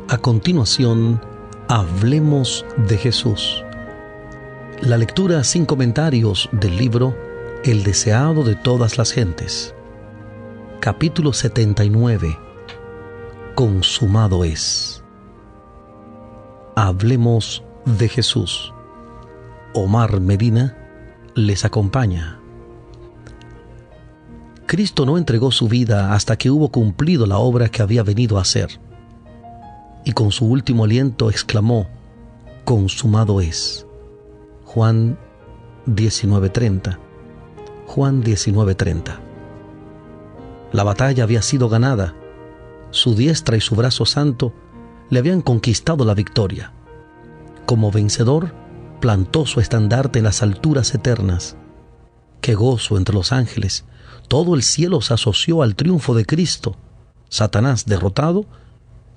A continuación, hablemos de Jesús. La lectura sin comentarios del libro El deseado de todas las gentes. Capítulo 79. Consumado es. Hablemos de Jesús. Omar Medina les acompaña. Cristo no entregó su vida hasta que hubo cumplido la obra que había venido a hacer. Y con su último aliento exclamó: consumado es. Juan 19:30. Juan 19:30. La batalla había sido ganada. Su diestra y su brazo santo le habían conquistado la victoria. Como vencedor, plantó su estandarte en las alturas eternas. ¡Qué gozo entre los ángeles! Todo el cielo se asoció al triunfo de Cristo. Satanás, derrotado,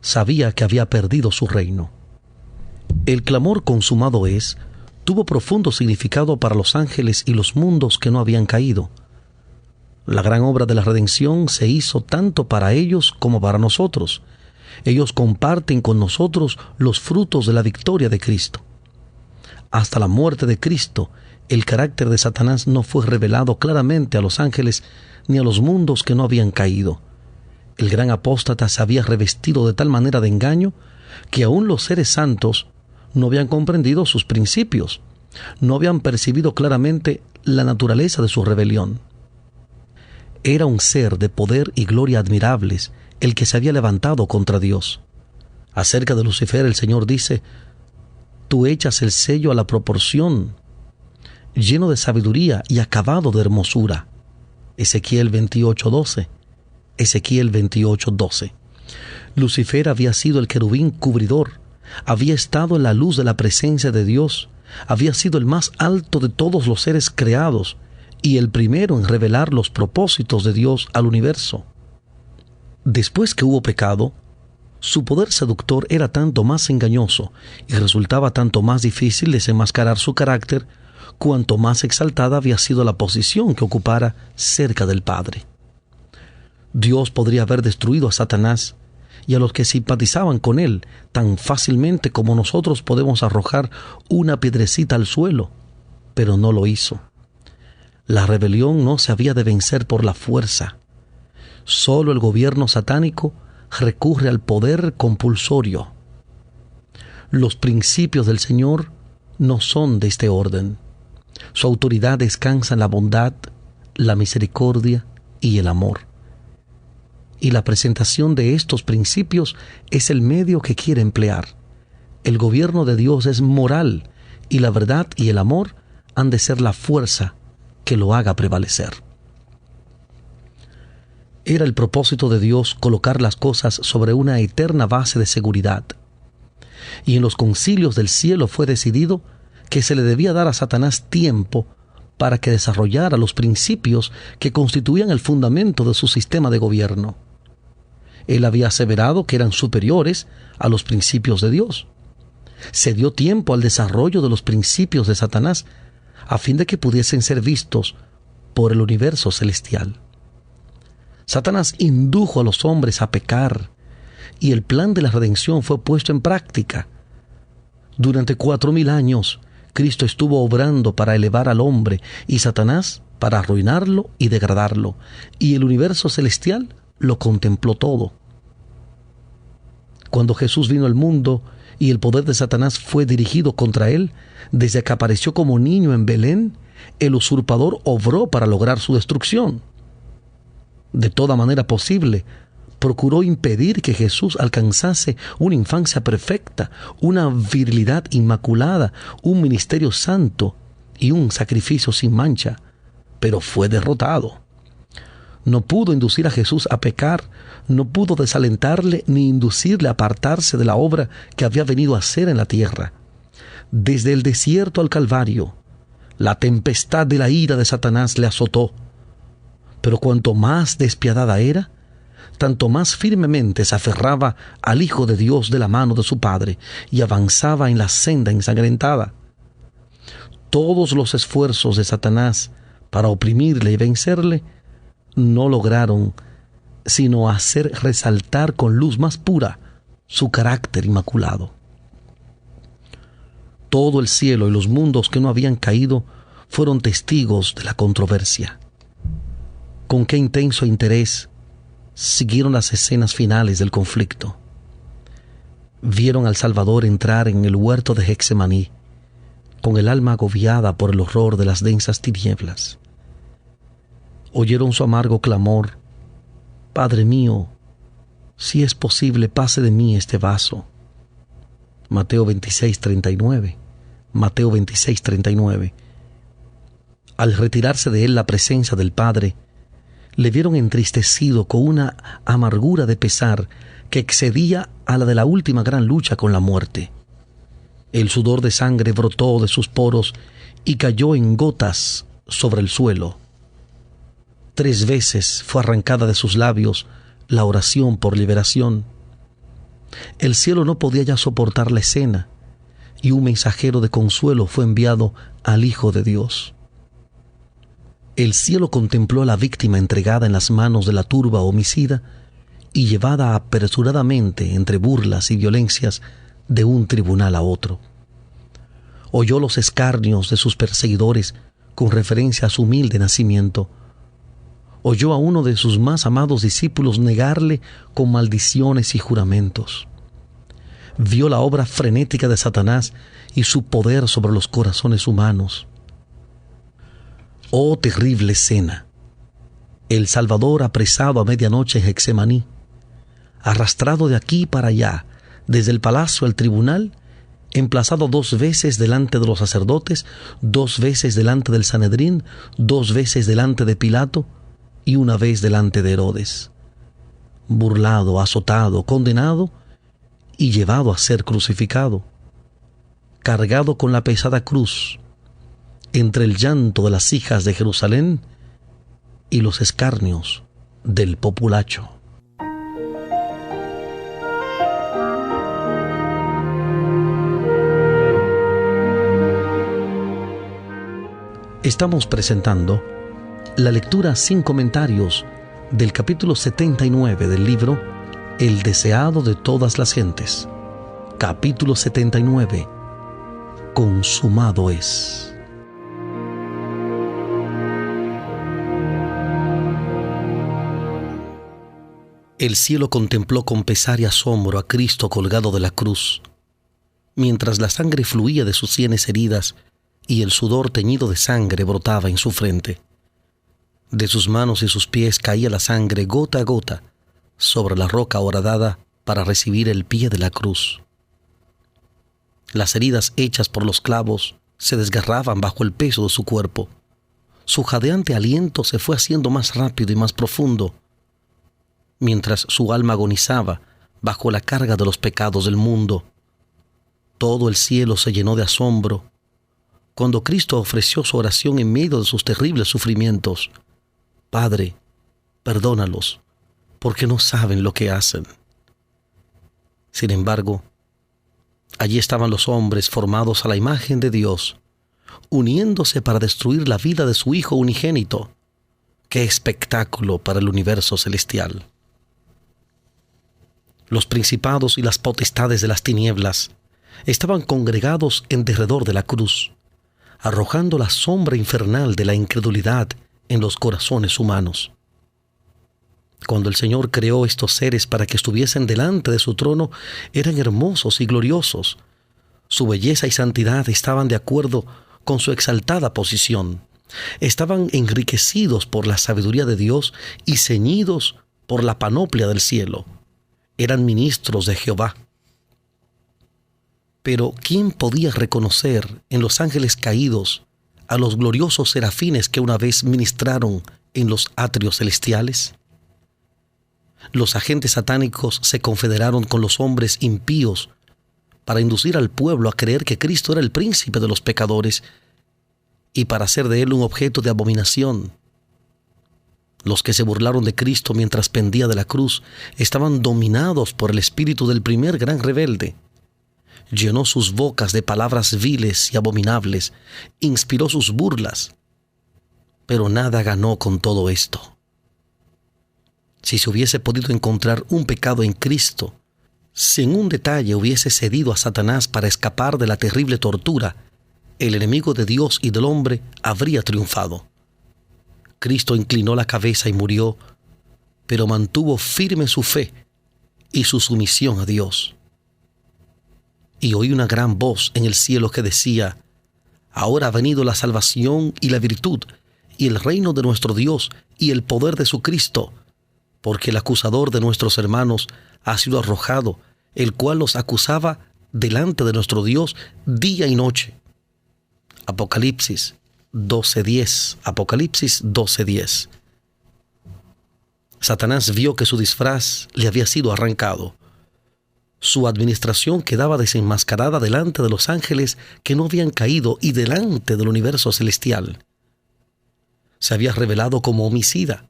sabía que había perdido su reino. El clamor consumado es tuvo profundo significado para los ángeles y los mundos que no habían caído. La gran obra de la redención se hizo tanto para ellos como para nosotros. Ellos comparten con nosotros los frutos de la victoria de Cristo. Hasta la muerte de Cristo, el carácter de Satanás no fue revelado claramente a los ángeles ni a los mundos que no habían caído. El gran apóstata se había revestido de tal manera de engaño que aún los seres santos no habían comprendido sus principios, no habían percibido claramente la naturaleza de su rebelión. Era un ser de poder y gloria admirables el que se había levantado contra Dios. Acerca de Lucifer el Señor dice: tú echas el sello a la proporción, lleno de sabiduría y acabado de hermosura. Ezequiel 28:12. Ezequiel 28:12. Lucifer había sido el querubín cubridor, había estado en la luz de la presencia de Dios, había sido el más alto de todos los seres creados y el primero en revelar los propósitos de Dios al universo. Después que hubo pecado, su poder seductor era tanto más engañoso y resultaba tanto más difícil desenmascarar su carácter cuanto más exaltada había sido la posición que ocupara cerca del Padre. Dios podría haber destruido a Satanás y a los que simpatizaban con él tan fácilmente como nosotros podemos arrojar una piedrecita al suelo, pero no lo hizo. La rebelión no se había de vencer por la fuerza. Solo el gobierno satánico recurre al poder compulsorio. Los principios del Señor no son de este orden. Su autoridad descansa en la bondad, la misericordia y el amor. Y la presentación de estos principios es el medio que quiere emplear. El gobierno de Dios es moral y la verdad y el amor han de ser la fuerza que lo haga prevalecer. Era el propósito de Dios colocar las cosas sobre una eterna base de seguridad. Y en los concilios del cielo fue decidido que se le debía dar a Satanás tiempo para que desarrollara los principios que constituían el fundamento de su sistema de gobierno. Él había aseverado que eran superiores a los principios de Dios. Se dio tiempo al desarrollo de los principios de Satanás a fin de que pudiesen ser vistos por el universo celestial. Satanás indujo a los hombres a pecar y el plan de la redención fue puesto en práctica. Durante 4000 años, Cristo estuvo obrando para elevar al hombre y Satanás para arruinarlo y degradarlo, y el universo celestial lo contempló todo. Cuando Jesús vino al mundo y el poder de Satanás fue dirigido contra él, desde que apareció como niño en Belén, el usurpador obró para lograr su destrucción. De toda manera posible, procuró impedir que Jesús alcanzase una infancia perfecta, una virilidad inmaculada, un ministerio santo y un sacrificio sin mancha, pero fue derrotado. No pudo inducir a Jesús a pecar, no pudo desalentarle ni inducirle a apartarse de la obra que había venido a hacer en la tierra. Desde el desierto al Calvario, la tempestad de la ira de Satanás le azotó. Pero cuanto más despiadada era, tanto más firmemente se aferraba al Hijo de Dios de la mano de su Padre y avanzaba en la senda ensangrentada. Todos los esfuerzos de Satanás para oprimirle y vencerle, no lograron sino hacer resaltar con luz más pura su carácter inmaculado. Todo el cielo y los mundos que no habían caído fueron testigos de la controversia. Con qué intenso interés siguieron las escenas finales del conflicto. Vieron al Salvador entrar en el huerto de Getsemaní, con el alma agobiada por el horror de las densas tinieblas. Oyeron su amargo clamor: Padre mío, si es posible, pase de mí este vaso. Mateo 26:39. Mateo 26:39. Al retirarse de él la presencia del Padre, le vieron entristecido con una amargura de pesar que excedía a la de la última gran lucha con la muerte. El sudor de sangre brotó de sus poros y cayó en gotas sobre el suelo. 3 veces fue arrancada de sus labios la oración por liberación. El cielo no podía ya soportar la escena, y un mensajero de consuelo fue enviado al Hijo de Dios. El cielo contempló a la víctima entregada en las manos de la turba homicida y llevada apresuradamente entre burlas y violencias de un tribunal a otro. Oyó los escarnios de sus perseguidores con referencia a su humilde nacimiento. Oyó a uno de sus más amados discípulos negarle con maldiciones y juramentos. Vio la obra frenética de Satanás y su poder sobre los corazones humanos. Oh terrible escena: el Salvador apresado a medianoche en Getsemaní, arrastrado de aquí para allá, desde el palacio al tribunal, emplazado 2 veces delante de los sacerdotes, 2 veces delante del Sanedrín, 2 veces delante de Pilato y 1 vez delante de Herodes. Burlado, azotado, condenado y llevado a ser crucificado, cargado con la pesada cruz, entre el llanto de las hijas de Jerusalén y los escarnios del populacho. Estamos presentando la lectura sin comentarios del capítulo 79 del libro El deseado de todas las gentes. Capítulo 79. Consumado es. El cielo contempló con pesar y asombro a Cristo colgado de la cruz, mientras la sangre fluía de sus sienes heridas y el sudor teñido de sangre brotaba en su frente. De sus manos y sus pies caía la sangre gota a gota sobre la roca horadada para recibir el pie de la cruz. Las heridas hechas por los clavos se desgarraban bajo el peso de su cuerpo. Su jadeante aliento se fue haciendo más rápido y más profundo, mientras su alma agonizaba bajo la carga de los pecados del mundo. Todo el cielo se llenó de asombro cuando Cristo ofreció su oración en medio de sus terribles sufrimientos: Padre, perdónalos, porque no saben lo que hacen. Sin embargo, allí estaban los hombres formados a la imagen de Dios, uniéndose para destruir la vida de su Hijo unigénito. ¡Qué espectáculo para el universo celestial! Los principados y las potestades de las tinieblas estaban congregados en derredor de la cruz, arrojando la sombra infernal de la incredulidad en los corazones humanos. Cuando el Señor creó estos seres para que estuviesen delante de su trono, eran hermosos y gloriosos. Su belleza y santidad estaban de acuerdo con su exaltada posición. Estaban enriquecidos por la sabiduría de Dios y ceñidos por la panoplia del cielo. Eran ministros de Jehová. Pero ¿quién podía reconocer en los ángeles caídos a los gloriosos serafines que una vez ministraron en los atrios celestiales? Los agentes satánicos se confederaron con los hombres impíos para inducir al pueblo a creer que Cristo era el príncipe de los pecadores y para hacer de él un objeto de abominación. Los que se burlaron de Cristo mientras pendía de la cruz estaban dominados por el espíritu del primer gran rebelde. Llenó sus bocas de palabras viles y abominables, inspiró sus burlas. pero nada ganó con todo esto. Si se hubiese podido encontrar un pecado en Cristo, si en un detalle hubiese cedido a Satanás para escapar de la terrible tortura, el enemigo de Dios y del hombre habría triunfado. Cristo inclinó la cabeza y murió, pero mantuvo firme su fe y su sumisión a Dios. Y oí una gran voz en el cielo que decía: ahora ha venido la salvación y la virtud, y el reino de nuestro Dios y el poder de su Cristo, porque el acusador de nuestros hermanos ha sido arrojado, el cual los acusaba delante de nuestro Dios día y noche. Apocalipsis 12:10. Apocalipsis 12:10. Satanás vio que su disfraz le había sido arrancado. Su administración quedaba desenmascarada delante de los ángeles que no habían caído y delante del universo celestial. Se había revelado como homicida.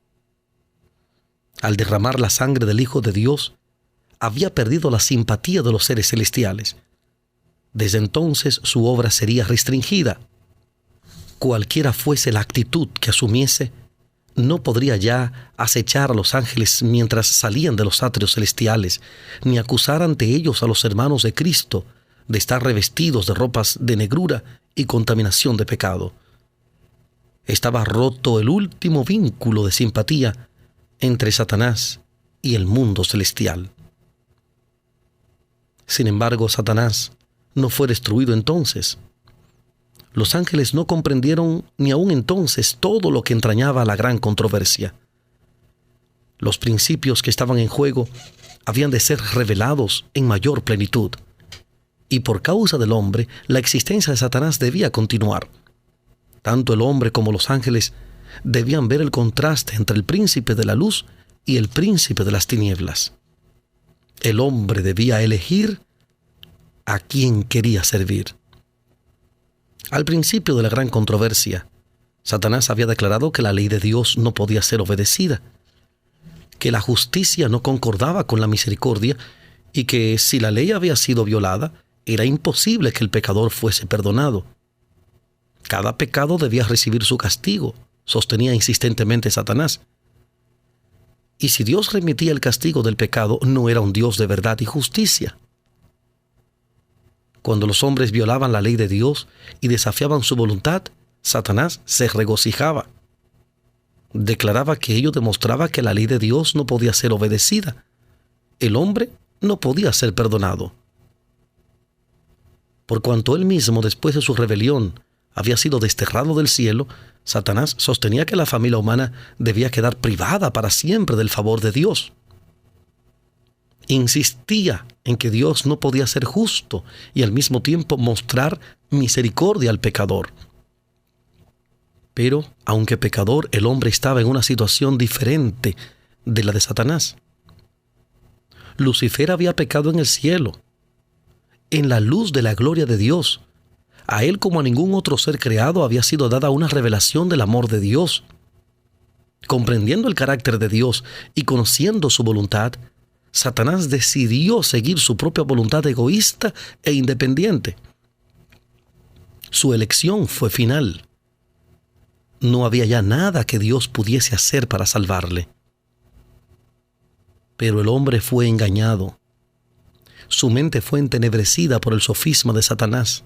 Al derramar la sangre del Hijo de Dios, había perdido la simpatía de los seres celestiales. Desde entonces su obra sería restringida. Cualquiera fuese la actitud que asumiese, no podría ya acechar a los ángeles mientras salían de los atrios celestiales, ni acusar ante ellos a los hermanos de Cristo de estar revestidos de ropas de negrura y contaminación de pecado. Estaba roto el último vínculo de simpatía entre Satanás y el mundo celestial. Sin embargo, Satanás no fue destruido entonces. Los ángeles no comprendieron ni aún entonces todo lo que entrañaba la gran controversia. Los principios que estaban en juego habían de ser revelados en mayor plenitud, y por causa del hombre, la existencia de Satanás debía continuar. Tanto el hombre como los ángeles debían ver el contraste entre el príncipe de la luz y el príncipe de las tinieblas. El hombre debía elegir a quién quería servir. Al principio de la gran controversia, Satanás había declarado que la ley de Dios no podía ser obedecida, que la justicia no concordaba con la misericordia y que si la ley había sido violada, era imposible que el pecador fuese perdonado. Cada pecado debía recibir su castigo, sostenía insistentemente Satanás. Y si Dios remitía el castigo del pecado, no era un Dios de verdad y justicia. Cuando los hombres violaban la ley de Dios y desafiaban su voluntad, Satanás se regocijaba. Declaraba que ello demostraba que la ley de Dios no podía ser obedecida. El hombre no podía ser perdonado. Por cuanto él mismo, después de su rebelión, había sido desterrado del cielo, Satanás sostenía que la familia humana debía quedar privada para siempre del favor de Dios. Insistía en que Dios no podía ser justo y al mismo tiempo mostrar misericordia al pecador. Pero, aunque pecador, el hombre estaba en una situación diferente de la de Satanás. Lucifer había pecado en el cielo, en la luz de la gloria de Dios. A él, como a ningún otro ser creado, había sido dada una revelación del amor de Dios. Comprendiendo el carácter de Dios y conociendo su voluntad, Satanás decidió seguir su propia voluntad egoísta e independiente. Su elección fue final. No había ya nada que Dios pudiese hacer para salvarle. Pero el hombre fue engañado. Su mente fue entenebrecida por el sofisma de Satanás.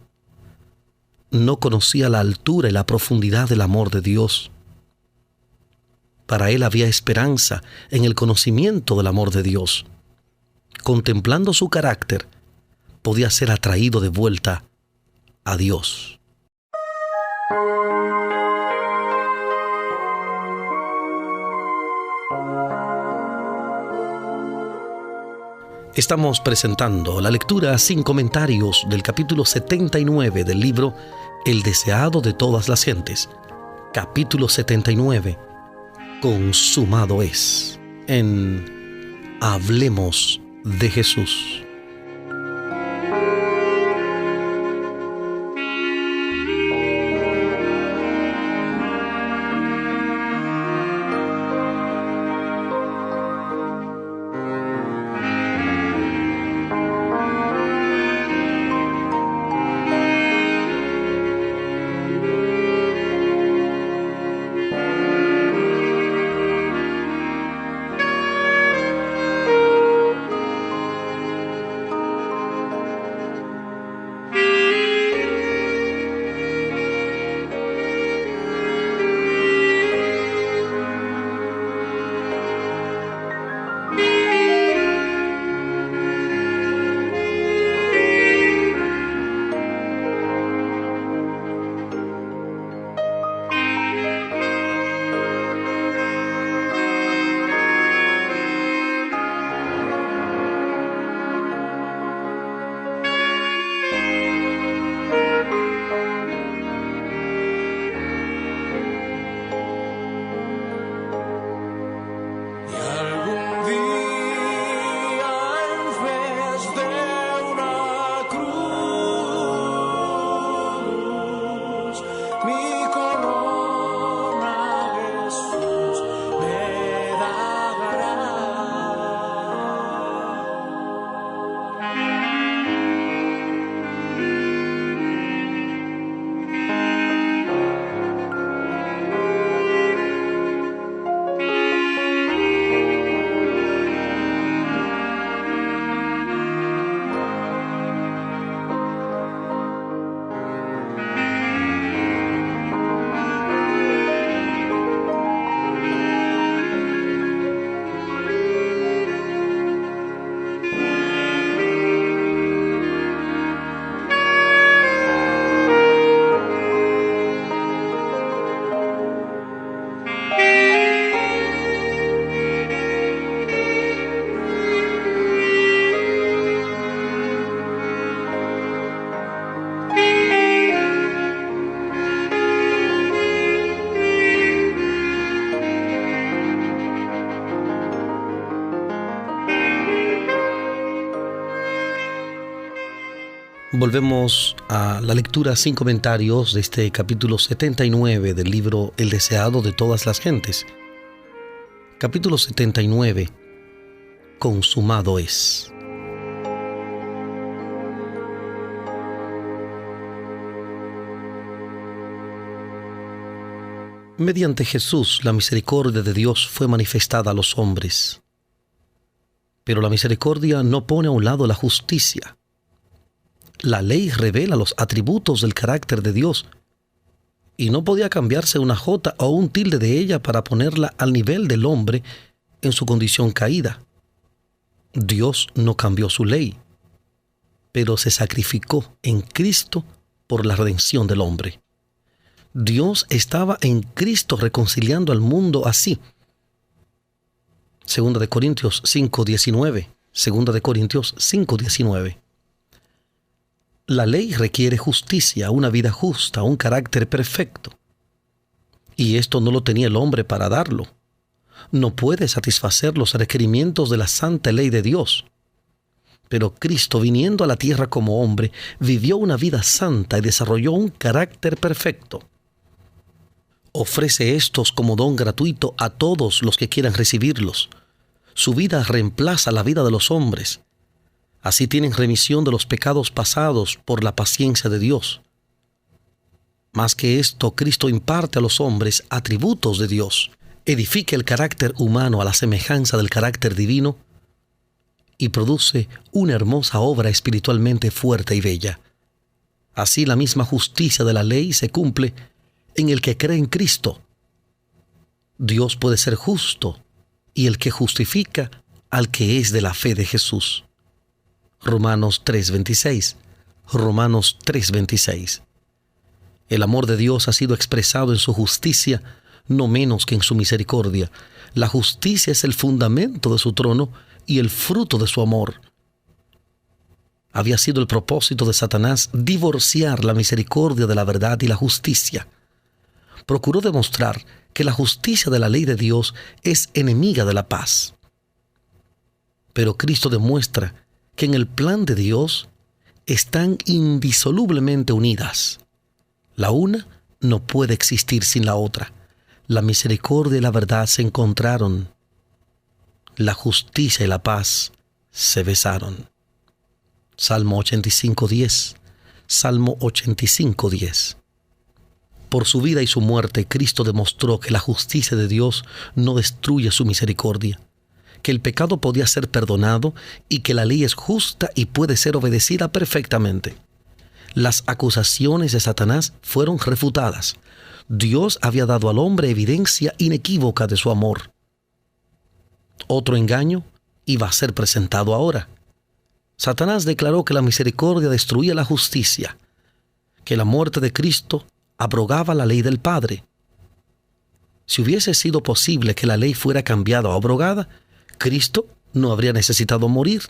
No conocía la altura y la profundidad del amor de Dios. Para él había esperanza en el conocimiento del amor de Dios. Contemplando su carácter, podía ser atraído de vuelta a Dios. Estamos presentando la lectura sin comentarios del capítulo 79 del libro El deseado de todas las gentes. Capítulo 79. Consumado es. En Hablemos de Jesús. Volvemos a la lectura sin comentarios de este capítulo 79 del libro El deseado de todas las gentes. Capítulo 79. Consumado es. Mediante Jesús, la misericordia de Dios fue manifestada a los hombres. Pero la misericordia no pone a un lado la justicia. La ley revela los atributos del carácter de Dios y no podía cambiarse una jota o un tilde de ella para ponerla al nivel del hombre en su condición caída. Dios no cambió su ley, pero se sacrificó en Cristo por la redención del hombre. Dios estaba en Cristo reconciliando al mundo así. 2 Corintios 5:19. 2 Corintios 5:19. La ley requiere justicia, una vida justa, un carácter perfecto. Y esto no lo tenía el hombre para darlo. No puede satisfacer los requerimientos de la santa ley de Dios. Pero Cristo, viniendo a la tierra como hombre, vivió una vida santa y desarrolló un carácter perfecto. Ofrece estos como don gratuito a todos los que quieran recibirlos. Su vida reemplaza la vida de los hombres. Así tienen remisión de los pecados pasados por la paciencia de Dios. Más que esto, Cristo imparte a los hombres atributos de Dios, edifica el carácter humano a la semejanza del carácter divino y produce una hermosa obra espiritualmente fuerte y bella. Así la misma justicia de la ley se cumple en el que cree en Cristo. Dios puede ser justo y el que justifica al que es de la fe de Jesús. Romanos 3:26. Romanos 3:26. El amor de Dios ha sido expresado en su justicia, no menos que en su misericordia. La justicia es el fundamento de su trono y el fruto de su amor. Había sido el propósito de Satanás divorciar la misericordia de la verdad y la justicia. Procuró demostrar que la justicia de la ley de Dios es enemiga de la paz. Pero Cristo demuestra que en el plan de Dios están indisolublemente unidas. La una no puede existir sin la otra. La misericordia y la verdad se encontraron. La justicia y la paz se besaron. Salmo 85:10. Salmo 85:10. Por su vida y su muerte, Cristo demostró que la justicia de Dios no destruye su misericordia, que el pecado podía ser perdonado y que la ley es justa y puede ser obedecida perfectamente. Las acusaciones de Satanás fueron refutadas. Dios había dado al hombre evidencia inequívoca de su amor. Otro engaño iba a ser presentado ahora. Satanás declaró que la misericordia destruía la justicia, que la muerte de Cristo abrogaba la ley del Padre. Si hubiese sido posible que la ley fuera cambiada o abrogada, Cristo no habría necesitado morir.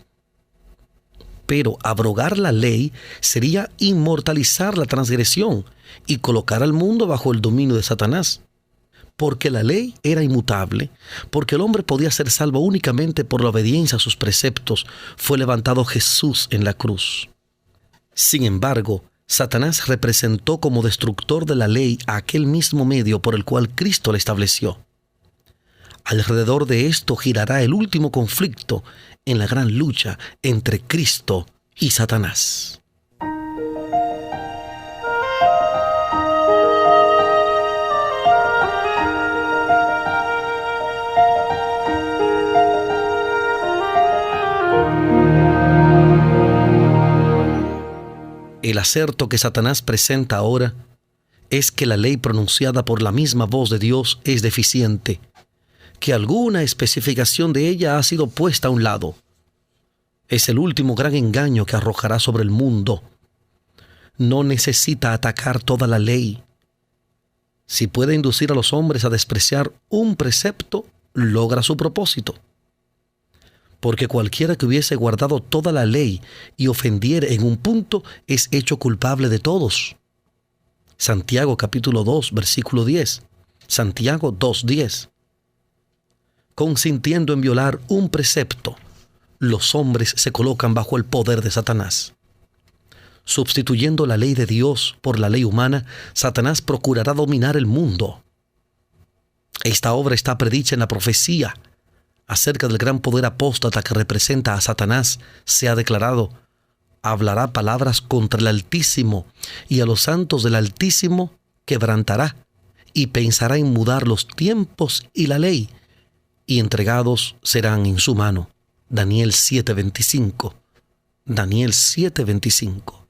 Pero abrogar la ley sería inmortalizar la transgresión y colocar al mundo bajo el dominio de Satanás. Porque la ley era inmutable, porque el hombre podía ser salvo únicamente por la obediencia a sus preceptos, fue levantado Jesús en la cruz. Sin embargo, Satanás representó como destructor de la ley a aquel mismo medio por el cual Cristo la estableció. Alrededor de esto girará el último conflicto en la gran lucha entre Cristo y Satanás. El acerto que Satanás presenta ahora es que la ley pronunciada por la misma voz de Dios es deficiente, que alguna especificación de ella ha sido puesta a un lado. Es el último gran engaño que arrojará sobre el mundo. No necesita atacar toda la ley. Si puede inducir a los hombres a despreciar un precepto, logra su propósito. Porque cualquiera que hubiese guardado toda la ley y ofendiere en un punto, es hecho culpable de todos. Santiago capítulo 2, versículo 10. Santiago 2:10. Consintiendo en violar un precepto, los hombres se colocan bajo el poder de Satanás. Sustituyendo la ley de Dios por la ley humana, Satanás procurará dominar el mundo. Esta obra está predicha en la profecía acerca del gran poder apóstata que representa a Satanás. Se ha declarado: hablará palabras contra el Altísimo, y a los santos del Altísimo quebrantará, y pensará en mudar los tiempos y la ley, y entregados serán en su mano. Daniel 7:25. Daniel 7:25.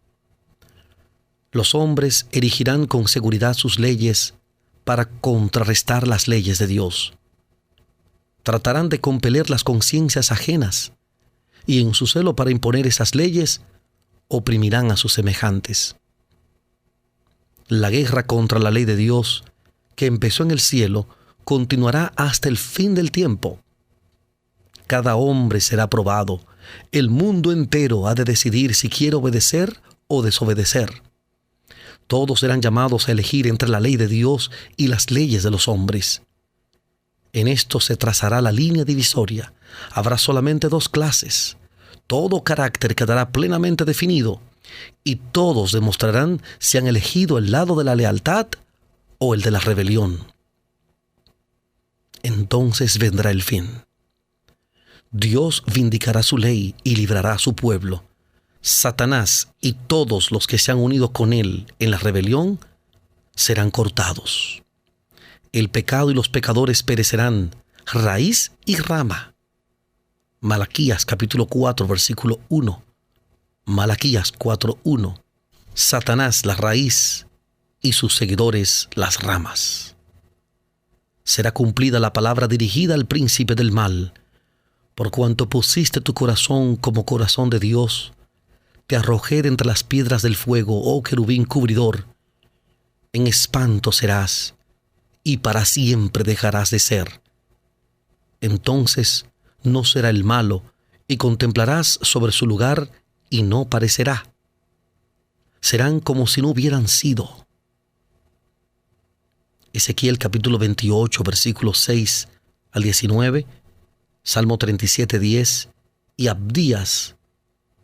Los hombres erigirán con seguridad sus leyes para contrarrestar las leyes de Dios. Tratarán de compeler las conciencias ajenas, y en su celo para imponer esas leyes, oprimirán a sus semejantes. La guerra contra la ley de Dios, que empezó en el cielo, continuará hasta el fin del tiempo. Cada hombre será probado. El mundo entero ha de decidir si quiere obedecer o desobedecer. Todos serán llamados a elegir entre la ley de Dios y las leyes de los hombres. En esto se trazará la línea divisoria. Habrá solamente dos clases. Todo carácter quedará plenamente definido, y todos demostrarán si han elegido el lado de la lealtad o el de la rebelión. Entonces vendrá el fin. Dios vindicará su ley y librará a su pueblo. Satanás y todos los que se han unido con él en la rebelión serán cortados. El pecado y los pecadores perecerán, raíz y rama. Malaquías capítulo 4, versículo 1. Malaquías 4:1. Satanás la raíz y sus seguidores las ramas. Será cumplida la palabra dirigida al príncipe del mal. Por cuanto pusiste tu corazón como corazón de Dios, te arrojé de entre las piedras del fuego, oh querubín cubridor. En espanto serás, y para siempre dejarás de ser. Entonces no será el malo, y contemplarás sobre su lugar, y no parecerá. Serán como si no hubieran sido. Ezequiel capítulo 28, versículos 6 al 19, Salmo 37:10 y Abdías,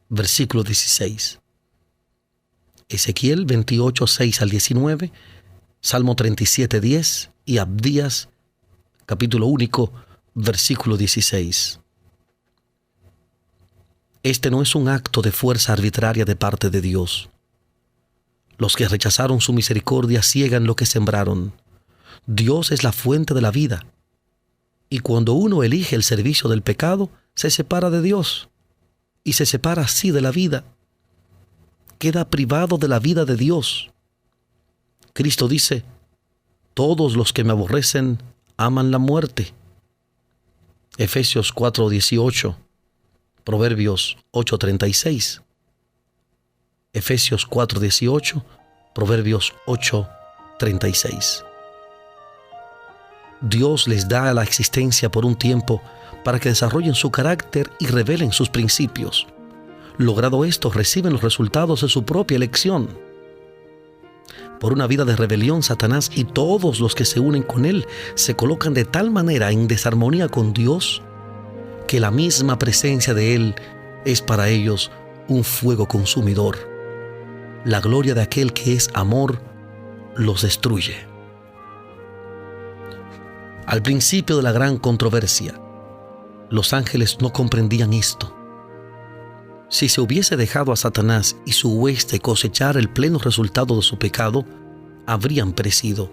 versículo 16. Ezequiel 28, 6 al 19, Salmo 37:10 y Abdías, capítulo único, versículo 16. Este no es un acto de fuerza arbitraria de parte de Dios. Los que rechazaron su misericordia ciegan lo que sembraron. Dios es la fuente de la vida. Y cuando uno elige el servicio del pecado, se separa de Dios. Y se separa así de la vida. Queda privado de la vida de Dios. Cristo dice: todos los que me aborrecen aman la muerte. Efesios 4:18. Proverbios 8:36. Efesios 4:18. Proverbios 8:36. Dios les da la existencia por un tiempo para que desarrollen su carácter y revelen sus principios. Logrado esto, reciben los resultados de su propia elección. Por una vida de rebelión, Satanás y todos los que se unen con él se colocan de tal manera en desarmonía con Dios que la misma presencia de él es para ellos un fuego consumidor. La gloria de aquel que es amor los destruye. Al principio de la gran controversia, los ángeles no comprendían esto. Si se hubiese dejado a Satanás y su hueste cosechar el pleno resultado de su pecado, habrían perecido.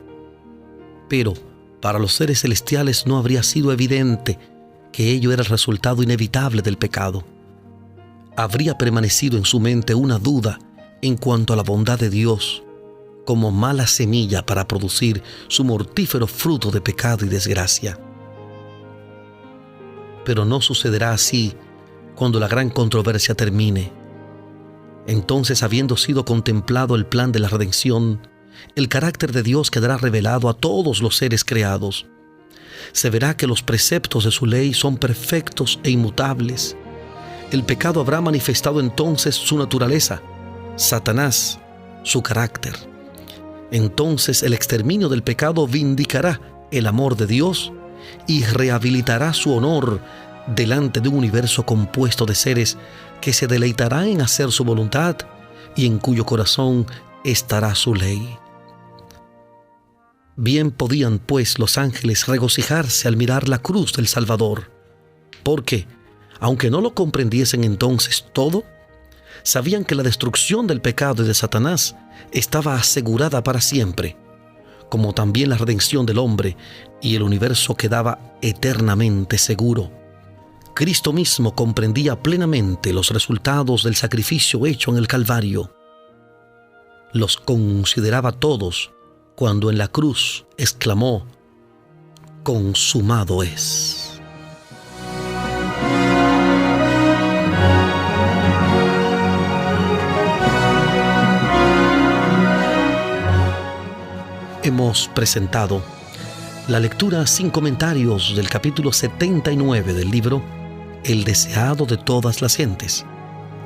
Pero para los seres celestiales no habría sido evidente que ello era el resultado inevitable del pecado. Habría permanecido en su mente una duda en cuanto a la bondad de Dios, como mala semilla para producir su mortífero fruto de pecado y desgracia. Pero no sucederá así cuando la gran controversia termine. Entonces, habiendo sido contemplado el plan de la redención, el carácter de Dios quedará revelado a todos los seres creados. Se verá que los preceptos de su ley son perfectos e inmutables. El pecado habrá manifestado entonces su naturaleza, Satanás su carácter. Entonces el exterminio del pecado vindicará el amor de Dios y rehabilitará su honor delante de un universo compuesto de seres que se deleitarán en hacer su voluntad y en cuyo corazón estará su ley. Bien podían, pues, los ángeles regocijarse al mirar la cruz del Salvador, porque, aunque no lo comprendiesen entonces todo, sabían que la destrucción del pecado y de Satanás estaba asegurada para siempre, como también la redención del hombre y el universo quedaba eternamente seguro. Cristo mismo comprendía plenamente los resultados del sacrificio hecho en el Calvario. Los consideraba todos cuando en la cruz exclamó: «Consumado es». Hemos presentado la lectura sin comentarios del capítulo 79 del libro El deseado de todas las gentes.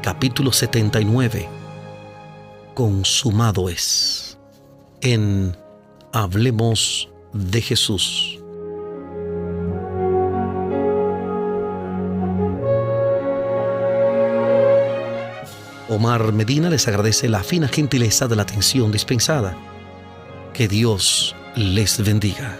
Capítulo 79. Consumado es. En Hablemos de Jesús. Omar Medina les agradece la fina gentileza de la atención dispensada. Que Dios les bendiga.